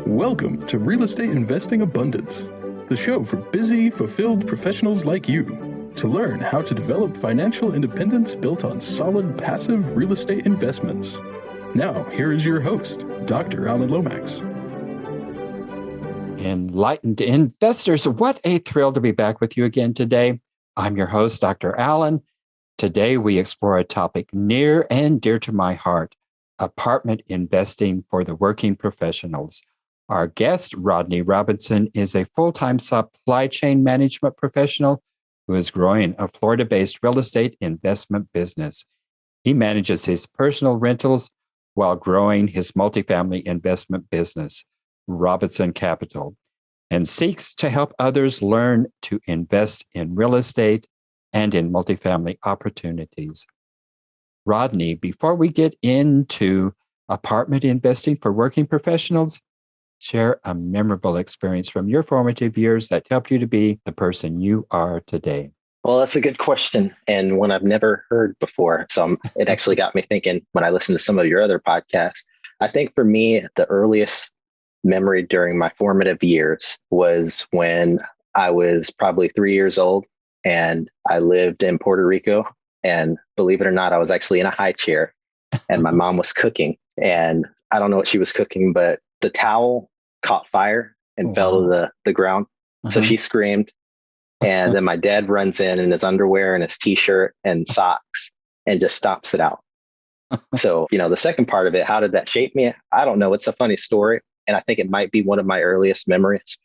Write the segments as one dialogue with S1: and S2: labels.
S1: Welcome to Real Estate Investing Abundance, the show for busy, fulfilled professionals like you to learn how to develop financial independence built on solid, passive real estate investments. Now, here is your host, Dr. Alan Lomax.
S2: Enlightened investors, what a thrill to be back with you again today. I'm your host, Dr. Alan. Today, we explore a topic near and dear to my heart, apartment investing for the working professionals. Our guest, Rodney Robinson, is a full-time supply chain management professional who is growing a Florida-based real estate investment business. He manages his personal rentals while growing his multifamily investment business, Robinson Capital, and seeks to help others learn to invest in real estate and in multifamily opportunities. Rodney, before we get into apartment investing for working professionals, share a memorable experience from your formative years that helped you to be the person you are today.
S3: Well, that's a good question, and one I've never heard before. So it actually got me thinking when I listened to some of your other podcasts. I think for me, the earliest memory during my formative years was when I was probably 3 years old and I lived in Puerto Rico. And believe it or not, I was actually in a high chair and my mom was cooking. And I don't know what she was cooking, but the towel caught fire and fell to the ground. So she screamed. And then my dad runs in his underwear and his t-shirt and socks and just stomps it out. So, the second part of it, how did that shape me? I don't know. It's a funny story. And I think it might be one of my earliest memories.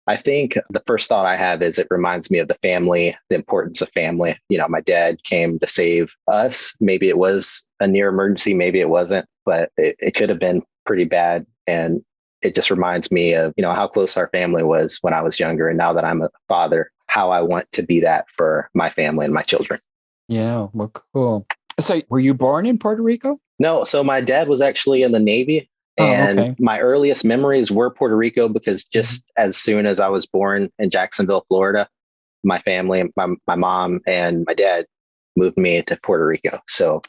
S3: I think the first thought I have is it reminds me of the family, the importance of family. My dad came to save us. Maybe it was a near emergency, maybe it wasn't, but it could have been pretty bad. And it just reminds me of, how close our family was when I was younger. And now that I'm a father, how I want to be that for my family and my children.
S2: Yeah, well, cool. So were you born in Puerto Rico?
S3: No. So my dad was actually in the Navy. And my earliest memories were Puerto Rico because just as soon as I was born in Jacksonville, Florida, my family, my mom and my dad moved me to Puerto Rico. So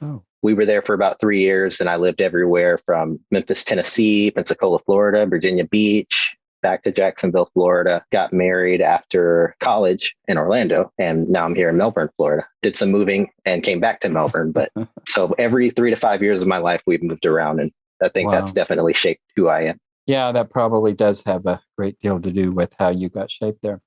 S3: we were there for about 3 years and I lived everywhere from Memphis, Tennessee, Pensacola, Florida, Virginia Beach, back to Jacksonville, Florida, got married after college in Orlando. And now I'm here in Melbourne, Florida. Did some moving and came back to Melbourne. But so every 3 to 5 years of my life, we've moved around, and I think that's definitely shaped who I am.
S2: Yeah, that probably does have a great deal to do with how you got shaped there.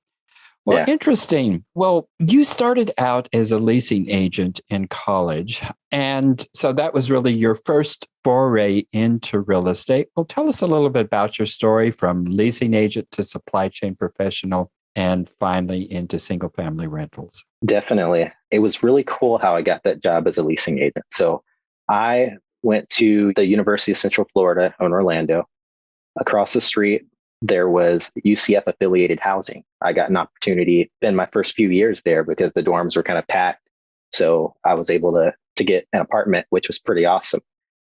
S2: Well, Interesting. Well, you started out as a leasing agent in college. And so that was really your first foray into real estate. Well, tell us a little bit about your story from leasing agent to supply chain professional and finally into single family rentals.
S3: Definitely. It was really cool how I got that job as a leasing agent. So I went to the University of Central Florida in Orlando. Across the street, there was UCF affiliated housing. I got an opportunity in my first few years there because the dorms were kind of packed. So I was able to get an apartment, which was pretty awesome.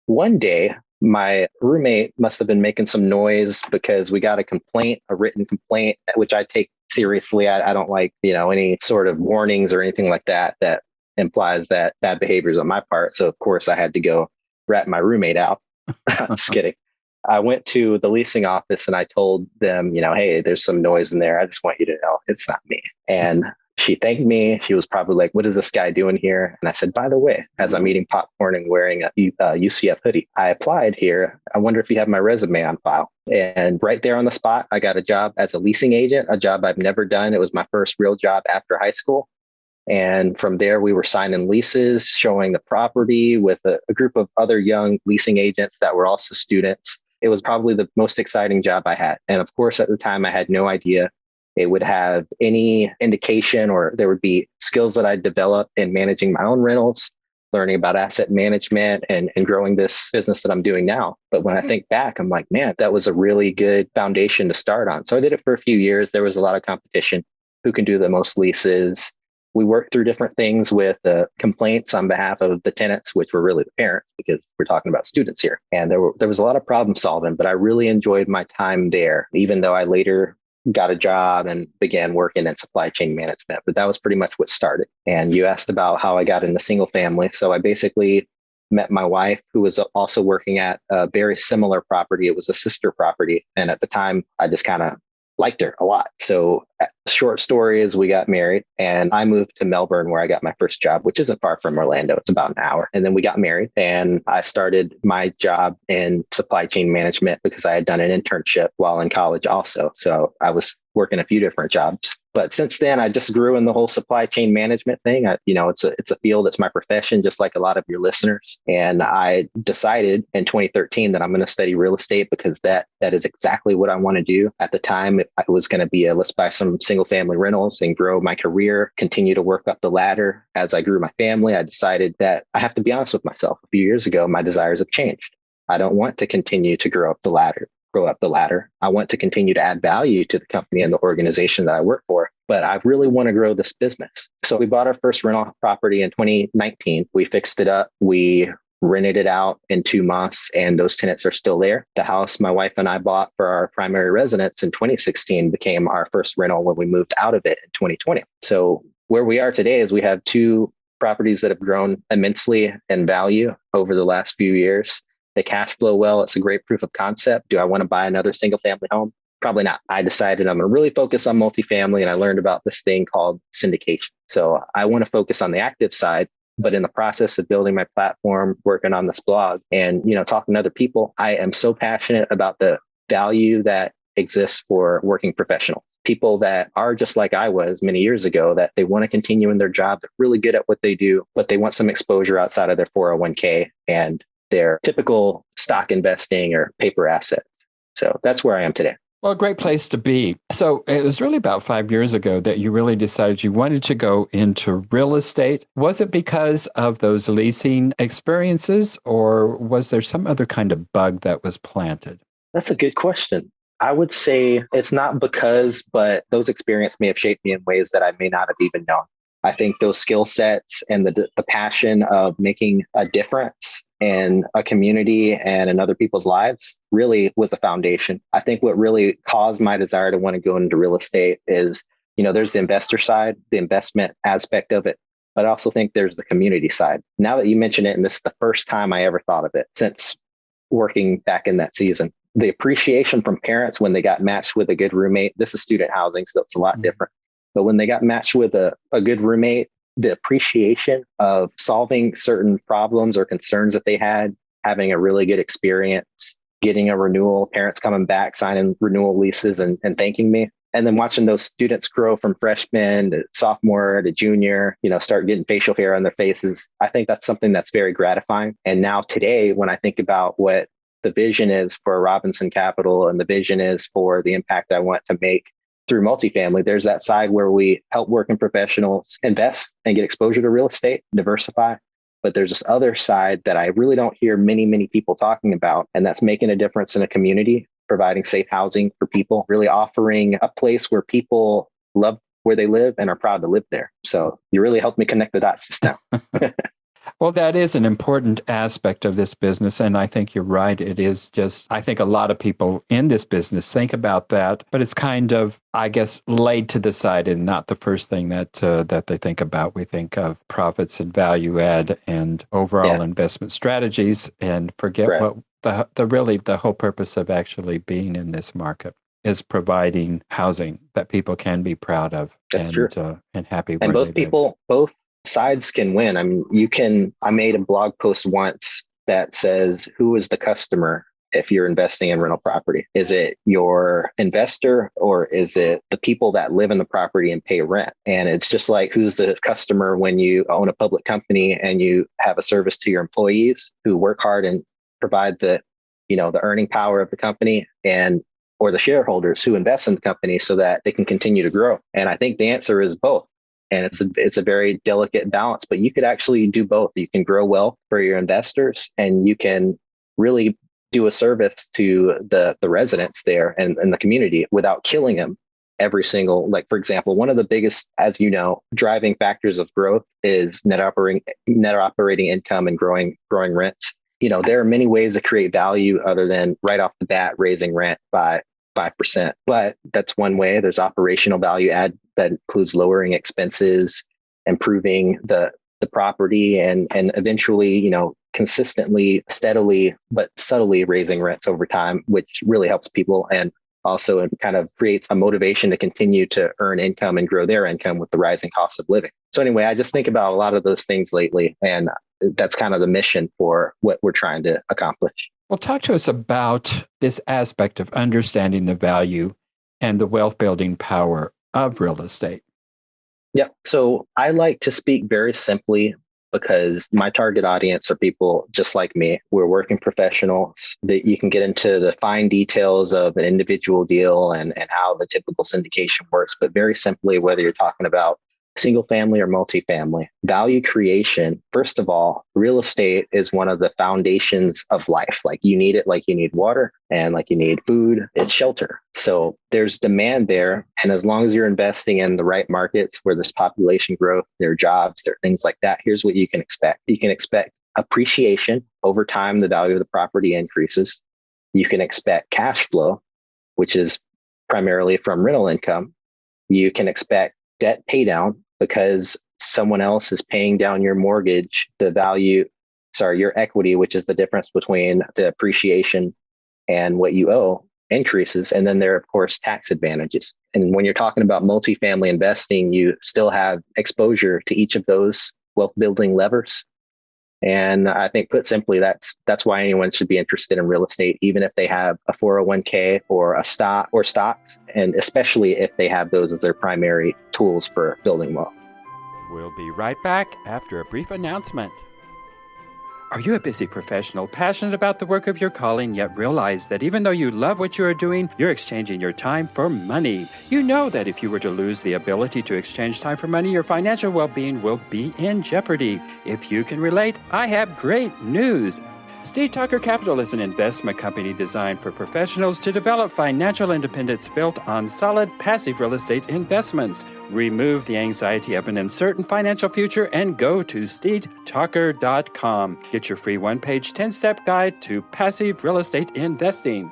S3: One day, my roommate must have been making some noise because we got a written complaint, which I take seriously. I don't like, any sort of warnings or anything like that implies that bad behavior is on my part. So of course I had to go rat my roommate out. Just kidding. I went to the leasing office and I told them, hey, there's some noise in there. I just want you to know it's not me. And she thanked me. She was probably like, what is this guy doing here? And I said, by the way, as I'm eating popcorn and wearing a UCF hoodie, I applied here. I wonder if you have my resume on file. And right there on the spot, I got a job as a leasing agent, a job I've never done. It was my first real job after high school. And from there, we were signing leases, showing the property with a group of other young leasing agents that were also students. It was probably the most exciting job I had. And of course, at the time, I had no idea it would have any indication or there would be skills that I'd developed in managing my own rentals, learning about asset management and growing this business that I'm doing now. But when I think back, I'm like, man, that was a really good foundation to start on. So I did it for a few years. There was a lot of competition. Who can do the most leases? We worked through different things with complaints on behalf of the tenants, which were really the parents, because we're talking about students here. And there was a lot of problem solving, but I really enjoyed my time there, even though I later got a job and began working in supply chain management. But that was pretty much what started. And you asked about how I got into single family. So I basically met my wife, who was also working at a very similar property. It was a sister property. And at the time, I just kind of liked her a lot. So short story is we got married and I moved to Melbourne where I got my first job, which isn't far from Orlando. It's about an hour. And then we got married and I started my job in supply chain management because I had done an internship while in college also. So I was working a few different jobs. But since then, I just grew in the whole supply chain management thing. It's a field, it's my profession, just like a lot of your listeners. And I decided in 2013 that I'm going to study real estate because that is exactly what I want to do. At the time, I was going to be let's buy some single family rentals and grow my career, continue to work up the ladder. As I grew my family, I decided that I have to be honest with myself. A few years ago, my desires have changed. I don't want to continue to grow up the ladder. I want to continue to add value to the company and the organization that I work for, but I really want to grow this business. So we bought our first rental property in 2019. We fixed it up. We rented it out in 2 months and those tenants are still there. The house my wife and I bought for our primary residence in 2016 became our first rental when we moved out of it in 2020. So where we are today is we have 2 properties that have grown immensely in value over the last few years. They cash flow well. It's a great proof of concept. Do I want to buy another single family home? Probably not. I decided I'm going to really focus on multifamily and I learned about this thing called syndication. So I want to focus on the active side, but in the process of building my platform, working on this blog and, talking to other people, I am so passionate about the value that exists for working professionals. People that are just like I was many years ago, that they want to continue in their job, they're really good at what they do, but they want some exposure outside of their 401k and their typical stock investing or paper assets. So that's where I am today.
S2: Well, a great place to be. So it was really about 5 years ago that you really decided you wanted to go into real estate. Was it because of those leasing experiences, or was there some other kind of bug that was planted?
S3: That's a good question. I would say it's not because, but those experiences may have shaped me in ways that I may not have even known. I think those skill sets and the passion of making a difference in a community and in other people's lives really was the foundation. I think what really caused my desire to want to go into real estate is, there's the investor side, the investment aspect of it, but I also think there's the community side. Now that you mention it, and this is the first time I ever thought of it since working back in that season, the appreciation from parents when they got matched with a good roommate. This is student housing, so it's a lot different. But when they got matched with a good roommate, the appreciation of solving certain problems or concerns that they had, having a really good experience, getting a renewal, parents coming back, signing renewal leases and thanking me. And then watching those students grow from freshman to sophomore to junior, start getting facial hair on their faces. I think that's something that's very gratifying. And now today, when I think about what the vision is for Robinson Capital and the vision is for the impact I want to make through multifamily, there's that side where we help working professionals invest and get exposure to real estate, diversify. But there's this other side that I really don't hear many people talking about, and that's making a difference in a community, providing safe housing for people, really offering a place where people love where they live and are proud to live there. So you really helped me connect the dots just now.
S2: Well, that is an important aspect of this business. And I think you're right. It is just, I think a lot of people in this business think about that, but it's kind of, I guess, laid to the side and not the first thing that they think about. We think of profits and value add and overall investment strategies and forget what the whole purpose of actually being in this market is providing housing that people can be proud of.
S3: That's true.
S2: And happy with.
S3: And both sides can win. I mean, I made a blog post once that says, who is the customer if you're investing in rental property? Is it your investor or is it the people that live in the property and pay rent? And it's just like, who's the customer when you own a public company and you have a service to your employees who work hard and provide the earning power of the company, or the shareholders who invest in the company so that they can continue to grow? And I think the answer is both. And it's a very delicate balance, but you could actually do both. You can grow wealth for your investors and you can really do a service to the residents there and the community without killing them every single, like, for example, one of the biggest, as you know, driving factors of growth is net operating income and growing rents. There are many ways to create value other than right off the bat raising rent by 5%. But that's one way. There's operational value add that includes lowering expenses, improving the property, and eventually, consistently, steadily, but subtly raising rents over time, which really helps people. And also it kind of creates a motivation to continue to earn income and grow their income with the rising cost of living. So anyway, I just think about a lot of those things lately, and that's kind of the mission for what we're trying to accomplish.
S2: Well, talk to us about this aspect of understanding the value and the wealth building power of real estate.
S3: Yeah. So I like to speak very simply because my target audience are people just like me. We're working professionals that you can get into the fine details of an individual deal and how the typical syndication works. But very simply, whether you're talking about single family or multifamily, value creation, first of all, real estate is one of the foundations of life. Like you need it, like you need water and like you need food, it's shelter. So there's demand there. And as long as you're investing in the right markets where there's population growth, there are jobs, there are things like that, here's what you can expect. You can expect appreciation over time, the value of the property increases. You can expect cash flow, which is primarily from rental income. You can expect debt pay down because someone else is paying down your mortgage, your equity, which is the difference between the appreciation and what you owe, increases. And then there are, of course, tax advantages. And when you're talking about multifamily investing, you still have exposure to each of those wealth building levers. And I think put simply, that's why anyone should be interested in real estate, even if they have a 401k or a stock or stocks, and especially if they have those as their primary tools for building wealth.
S2: We'll be right back after a brief announcement. Are you a busy professional, passionate about the work of your calling, yet realize that even though you love what you are doing, you're exchanging your time for money? You know that if you were to lose the ability to exchange time for money, your financial well-being will be in jeopardy. If you can relate, I have great news. StateTalker Capital is an investment company designed for professionals to develop financial independence built on solid passive real estate investments. Remove the anxiety of an uncertain financial future and go to StateTalker.com. Get your free one-page 10-step guide to passive real estate investing.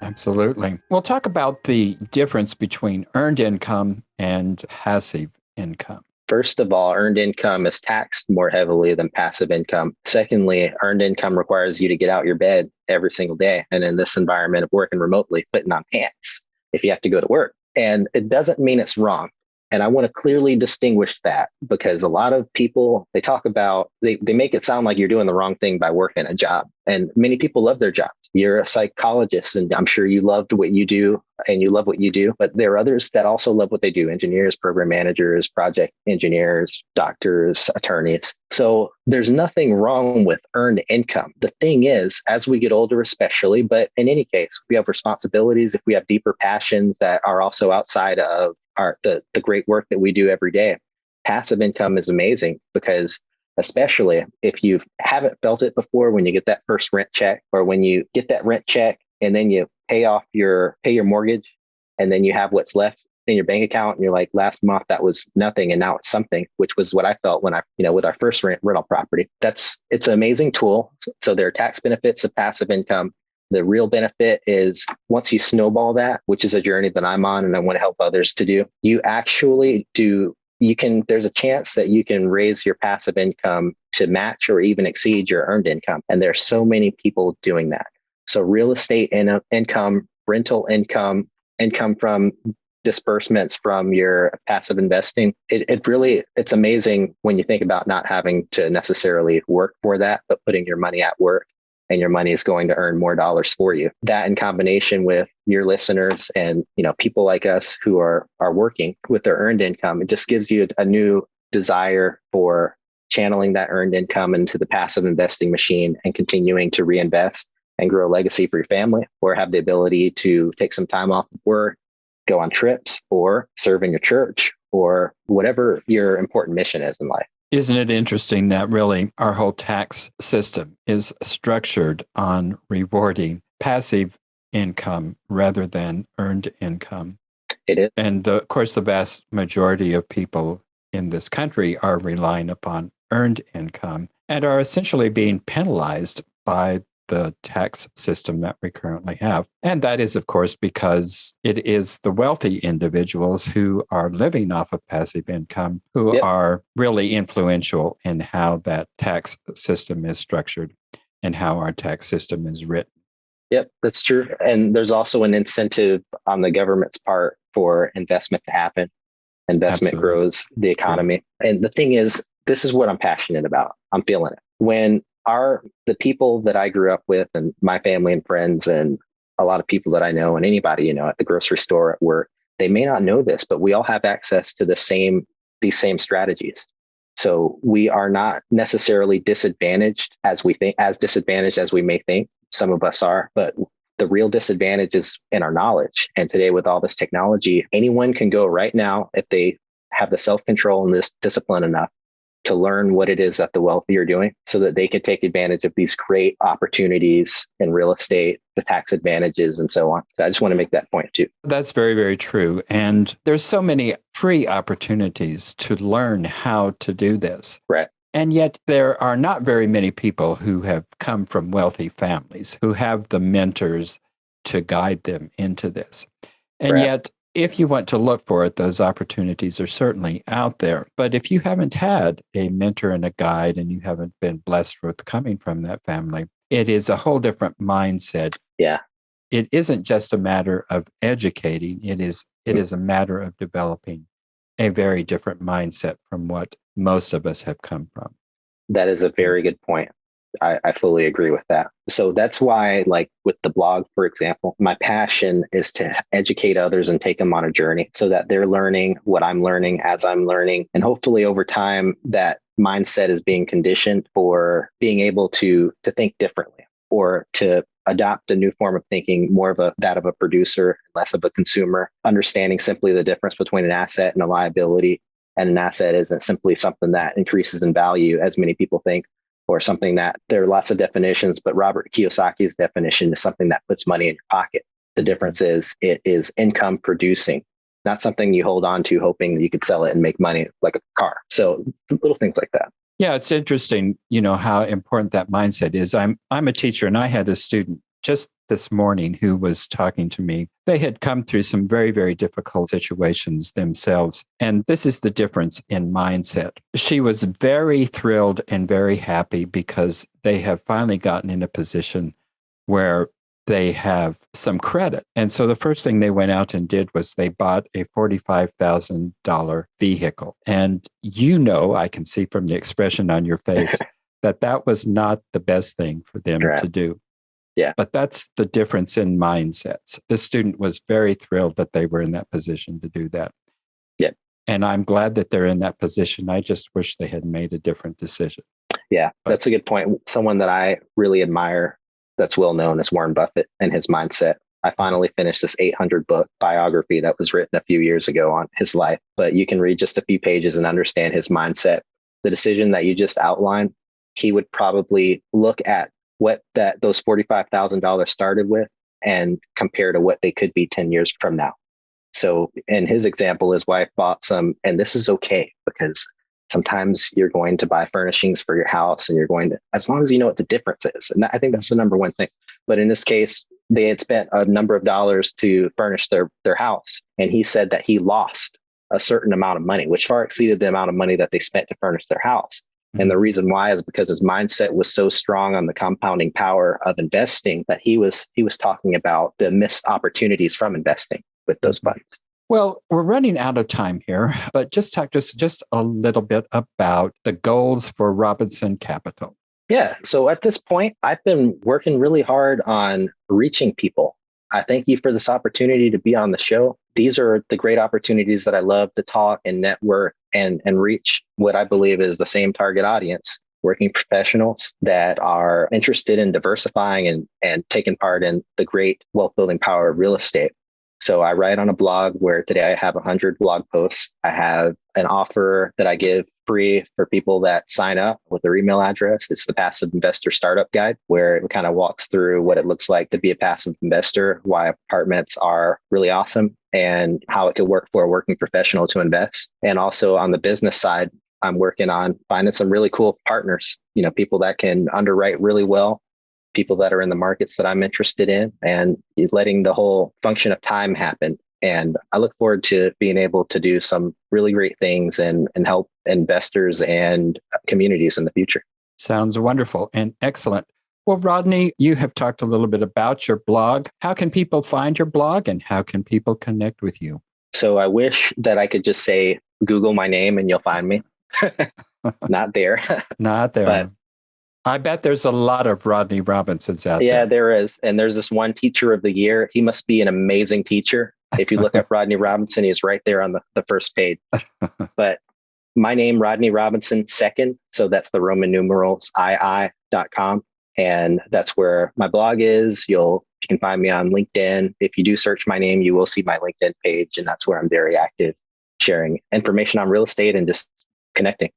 S2: Absolutely. We'll talk about the difference between earned income and passive income.
S3: First of all, earned income is taxed more heavily than passive income. Secondly, earned income requires you to get out your bed every single day. And in this environment of working remotely, putting on pants if you have to go to work. And it doesn't mean it's wrong. And I want to clearly distinguish that because a lot of people, they talk about, they make it sound like you're doing the wrong thing by working a job. And many people love their jobs. You're a psychologist and I'm sure you loved what you do and you love what you do, but there are others that also love what they do. Engineers, program managers, project engineers, doctors, attorneys. So there's nothing wrong with earned income. The thing is, as we get older, especially, but in any case, we have responsibilities, if we have deeper passions that are also outside of the great work that we do every day. Passive income is amazing because especially if you haven't felt it before, when you get that first rent check or when you get that rent check and then you pay your mortgage and then you have what's left in your bank account and you're like, last month that was nothing and now it's something, which was what I felt when with our first rental property. It's an amazing tool. So there are tax benefits of passive income. The real benefit is once you snowball that, which is a journey that I'm on and I want to help others to do, there's a chance that you can raise your passive income to match or even exceed your earned income. And there's so many people doing that. So real estate income, rental income from disbursements from your passive investing, it's amazing when you think about not having to necessarily work for that, but putting your money at work. And your money is going to earn more dollars for you. That in combination with your listeners and people like us who are working with their earned income, it just gives you a new desire for channeling that earned income into the passive investing machine and continuing to reinvest and grow a legacy for your family, or have the ability to take some time off of work, go on trips, or serve in your church, or whatever your important mission is in life.
S2: Isn't it interesting that really our whole tax system is structured on rewarding passive income rather than earned income?
S3: It is.
S2: And of course, the vast majority of people in this country are relying upon earned income and are essentially being penalized by the tax system that we currently have. And that is, of course, because it is the wealthy individuals who are living off of passive income who are really influential in how that tax system is structured and how our tax system is written.
S3: Yep, that's true. And there's also an incentive on the government's part for investment to happen. Investment
S2: Absolutely.
S3: grows the economy. True. And the thing is, this is what I'm passionate about. I'm feeling it. When the people that I grew up with and my family and friends and a lot of people that I know and anybody, at the grocery store, at work, they may not know this, but we all have access to these same strategies. So we are not necessarily disadvantaged as disadvantaged as we may think. Some of us are, but the real disadvantage is in our knowledge. And today with all this technology, anyone can go right now if they have the self-control and this discipline enough to learn what it is that the wealthy are doing so that they can take advantage of these great opportunities in real estate, the tax advantages and so on. So I just want to make that point too.
S2: That's very, very true. And there's so many free opportunities to learn how to do this.
S3: Right.
S2: And yet there are not very many people who have come from wealthy families who have the mentors to guide them into this. And yet, if you want to look for it, those opportunities are certainly out there. But if you haven't had a mentor and a guide and you haven't been blessed with coming from that family, it is a whole different mindset.
S3: Yeah.
S2: It isn't just a matter of educating. It is a matter of developing a very different mindset from what most of us have come from.
S3: That is a very good point. I fully agree with that. So that's why, like with the blog, for example, my passion is to educate others and take them on a journey so that they're learning what I'm learning as I'm learning. And hopefully over time, that mindset is being conditioned for being able to think differently or to adopt a new form of thinking, more of that of a producer, less of a consumer, understanding simply the difference between an asset and a liability. And an asset isn't simply something that increases in value, as many people think, or something that there are lots of definitions, but Robert Kiyosaki's definition is something that puts money in your pocket. The difference is it is income producing, not something you hold on to hoping that you could sell it and make money like a car. So little things like that.
S2: Yeah, it's interesting, how important that mindset is. I'm a teacher and I had a student just this morning who was talking to me. They had come through some very, very difficult situations themselves. And this is the difference in mindset. She was very thrilled and very happy because they have finally gotten in a position where they have some credit. And so the first thing they went out and did was they bought a $45,000 vehicle. And I can see from the expression on your face that was not the best thing for them to do.
S3: Yeah.
S2: But that's the difference in mindsets. This student was very thrilled that they were in that position to do that.
S3: Yeah.
S2: And I'm glad that they're in that position. I just wish they had made a different decision.
S3: Yeah, that's a good point. Someone that I really admire that's well known is Warren Buffett and his mindset. I finally finished this 800-book biography that was written a few years ago on his life, but you can read just a few pages and understand his mindset. The decision that you just outlined, he would probably look at what those $45,000 started with and compare to what they could be 10 years from now. So in his example, his wife bought some, and this is okay because sometimes you're going to buy furnishings for your house and you're going to, as long as you know what the difference is. And I think that's the number one thing. But in this case, they had spent a number of dollars to furnish their house. And he said that he lost a certain amount of money, which far exceeded the amount of money that they spent to furnish their house. And the reason why is because his mindset was so strong on the compounding power of investing that he was talking about the missed opportunities from investing with those funds.
S2: Well, we're running out of time here, but just talk to us just a little bit about the goals for Robinson Capital.
S3: Yeah. So at this point, I've been working really hard on reaching people. I thank you for this opportunity to be on the show. These are the great opportunities that I love to talk and network and reach what I believe is the same target audience, working professionals that are interested in diversifying and taking part in the great wealth building power of real estate. So I write on a blog where today I have 100 blog posts. I have an offer that I give free for people that sign up with their email address. It's the Passive Investor Startup Guide, where it kind of walks through what it looks like to be a passive investor, why apartments are really awesome, and how it could work for a working professional to invest. And also on the business side, I'm working on finding some really cool partners, people that can underwrite really well people that are in the markets that I'm interested in, and letting the whole function of time happen. And I look forward to being able to do some really great things and help investors and communities in the future.
S2: Sounds wonderful and excellent. Well, Rodney, you have talked a little bit about your blog. How can people find your blog and how can people connect with you?
S3: So I wish that I could just say, Google my name and you'll find me. Not there.
S2: Not there.
S3: But
S2: I bet there's a lot of Rodney Robinsons out there.
S3: Yeah, there is. And there's this one teacher of the year. He must be an amazing teacher. If you look up Rodney Robinson, he's right there on the first page. But my name, Rodney Robinson II. So that's the Roman numerals, II.com. And that's where my blog is. You can find me on LinkedIn. If you do search my name, you will see my LinkedIn page. And that's where I'm very active, sharing information on real estate and just connecting.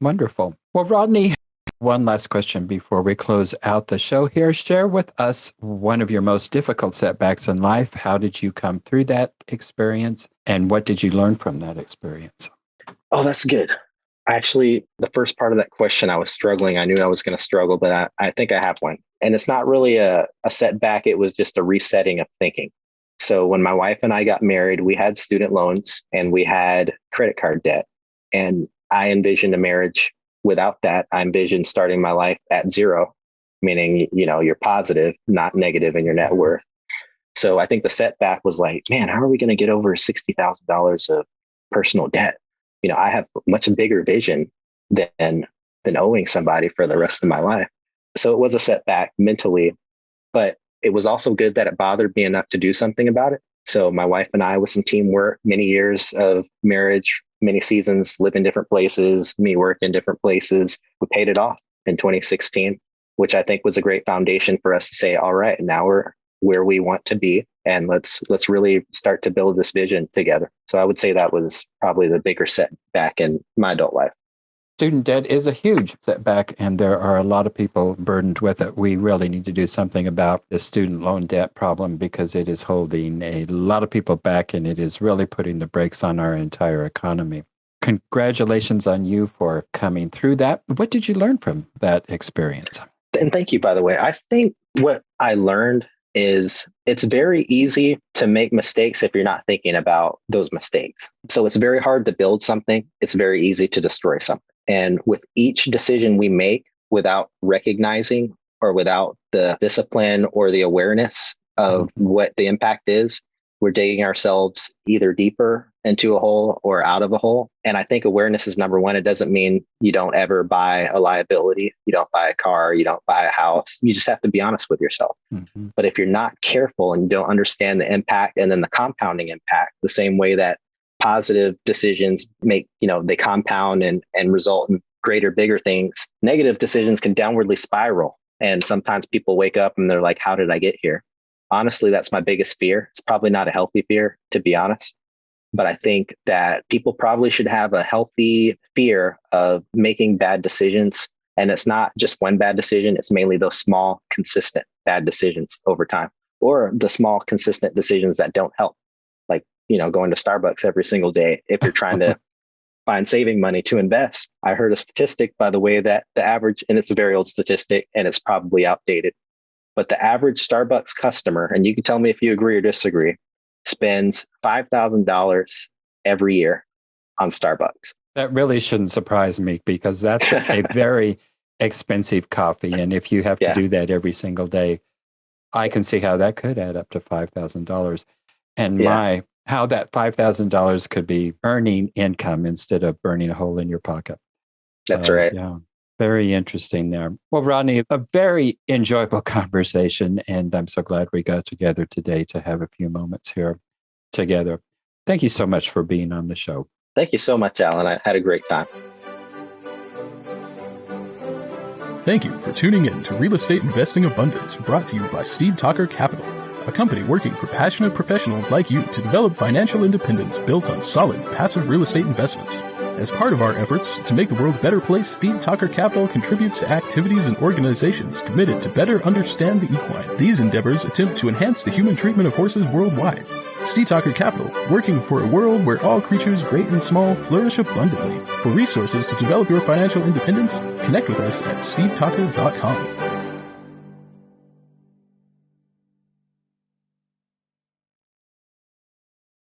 S2: Wonderful. Well, Rodney, one last question before we close out the show here. Share with us one of your most difficult setbacks in life. How did you come through that experience? And what did you learn from that experience?
S3: Oh, that's good. Actually, the first part of that question, I was struggling. I knew I was going to struggle, but I think I have one. And it's not really a setback. It was just a resetting of thinking. So when my wife and I got married, we had student loans and we had credit card debt. And I envisioned a marriage without that. I envisioned starting my life at zero, meaning, you're positive, not negative in your net worth. So I think the setback was like, man, how are we going to get over $60,000 of personal debt? I have much bigger vision than owing somebody for the rest of my life. So it was a setback mentally, but it was also good that it bothered me enough to do something about it. So my wife and I, with some teamwork, many years of marriage, many seasons, live in different places, me work in different places, we paid it off in 2016, which I think was a great foundation for us to say, all right, now we're where we want to be. And let's really start to build this vision together. So I would say that was probably the bigger setback in my adult life.
S2: Student debt is a huge setback, and there are a lot of people burdened with it. We really need to do something about the student loan debt problem because it is holding a lot of people back, and it is really putting the brakes on our entire economy. Congratulations on you for coming through that. What did you learn from that experience?
S3: And thank you, by the way. I think what I learned is it's very easy to make mistakes if you're not thinking about those mistakes. So it's very hard to build something. It's very easy to destroy something. And with each decision we make without recognizing or without the discipline or the awareness of what the impact is, we're digging ourselves either deeper into a hole or out of a hole. And I think awareness is number one. It doesn't mean you don't ever buy a liability. You don't buy a car. You don't buy a house. You just have to be honest with yourself. Mm-hmm. But if you're not careful and you don't understand the impact and then the compounding impact, the same way that positive decisions make, they compound and result in greater, bigger things, negative decisions can downwardly spiral. And sometimes people wake up and they're like, how did I get here? Honestly, that's my biggest fear. It's probably not a healthy fear, to be honest. But I think that people probably should have a healthy fear of making bad decisions. And it's not just one bad decision. It's mainly those small, consistent bad decisions over time, or the small, consistent decisions that don't help. Like, going to Starbucks every single day. If you're trying to find saving money to invest, I heard a statistic, by the way, that the average, and it's a very old statistic and it's probably outdated, but the average Starbucks customer, and you can tell me if you agree or disagree, spends $5,000 every year on Starbucks.
S2: That really shouldn't surprise me because that's a very expensive coffee. And if you have to do that every single day, I can see how that could add up to $5,000. And how that $5,000 could be earning income instead of burning a hole in your pocket.
S3: That's right.
S2: Yeah. Very interesting there. Well, Rodney, a very enjoyable conversation, and I'm so glad we got together today to have a few moments here together. Thank you so much for being on the show.
S3: Thank you so much, Alan. I had a great time.
S1: Thank you for tuning in to Real Estate Investing Abundance, brought to you by StateTalker Capital, a company working for passionate professionals like you to develop financial independence built on solid, passive real estate investments. As part of our efforts to make the world a better place, StateTalker Capital contributes to activities and organizations committed to better understand the equine. These endeavors attempt to enhance the human treatment of horses worldwide. StateTalker Capital, working for a world where all creatures, great and small, flourish abundantly. For resources to develop your financial independence, connect with us at StateTalker.com.